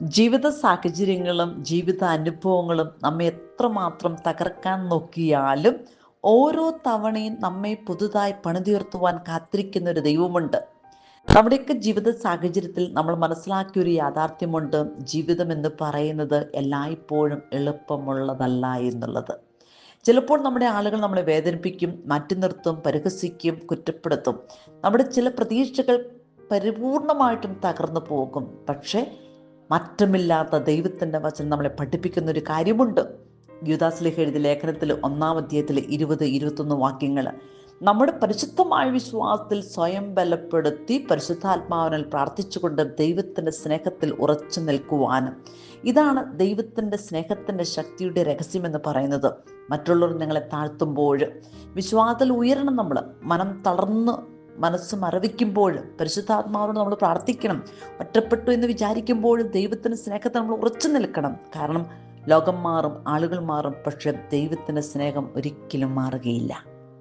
ജീവിത സാഹചര്യങ്ങളും ജീവിത അനുഭവങ്ങളും നമ്മെ എത്രമാത്രം തകർക്കാൻ നോക്കിയാലും ഓരോ തവണയും നമ്മെ പുതുതായി പണിതീർത്തുവാൻ കാത്തിരിക്കുന്ന ഒരു ദൈവമുണ്ട്. നമ്മുടെയൊക്കെ ജീവിത സാഹചര്യത്തിൽ നമ്മൾ മനസ്സിലാക്കിയ ഒരു യാഥാർത്ഥ്യമുണ്ട്. ജീവിതം എന്ന് പറയുന്നത് എല്ലായ്പ്പോഴും എളുപ്പമുള്ളതല്ല എന്നുള്ളത്. ചിലപ്പോൾ നമ്മുടെ ആളുകൾ നമ്മളെ വേദനിപ്പിക്കും, മാറ്റി നിർത്തും, പരിഹസിക്കും, കുറ്റപ്പെടുത്തും. നമ്മുടെ ചില പ്രതീക്ഷകൾ പരിപൂർണമായിട്ടും തകർന്നു പോകും. പക്ഷേ മാറ്റമില്ലാത്ത ദൈവത്തിൻ്റെ വചനം നമ്മളെ പഠിപ്പിക്കുന്ന ഒരു കാര്യമുണ്ട്. യൂദാസ്ലീഹ എഴുതിയ ലേഖനത്തിൽ 1-ാം അധ്യായത്തിൽ 20-21 വാക്യങ്ങൾ നമ്മുടെ പരിശുദ്ധമായ വിശ്വാസത്തിൽ സ്വയം ബലപ്പെടുത്തി പരിശുദ്ധാത്മാവിനാൽ പ്രാർത്ഥിച്ചുകൊണ്ട് ദൈവത്തിൻ്റെ സ്നേഹത്തിൽ ഉറച്ചു നിൽക്കുവാനും. ഇതാണ് ദൈവത്തിൻ്റെ സ്നേഹത്തിൻ്റെ ശക്തിയുടെ രഹസ്യമെന്ന് പറയുന്നത്. മറ്റുള്ളവർ ഞങ്ങളെ താഴ്ത്തുമ്പോൾ വിശ്വാസത്തിൽ ഉയരണം. നമ്മൾ മനം തളർന്ന് മനസ്സ് മരവിക്കുമ്പോൾ പരിശുദ്ധാത്മാവിനോട് നമ്മൾ പ്രാർത്ഥിക്കണം. ഒറ്റപ്പെട്ടു എന്ന് വിചാരിക്കുമ്പോഴും ദൈവത്തിൻ്റെ സ്നേഹത്തിൽ നമ്മൾ ഉറച്ചു നിൽക്കണം. കാരണം ലോകം മാറും, ആളുകൾ മാറും, പക്ഷെ ദൈവത്തിൻ്റെ സ്നേഹം ഒരിക്കലും മാറുകയില്ല.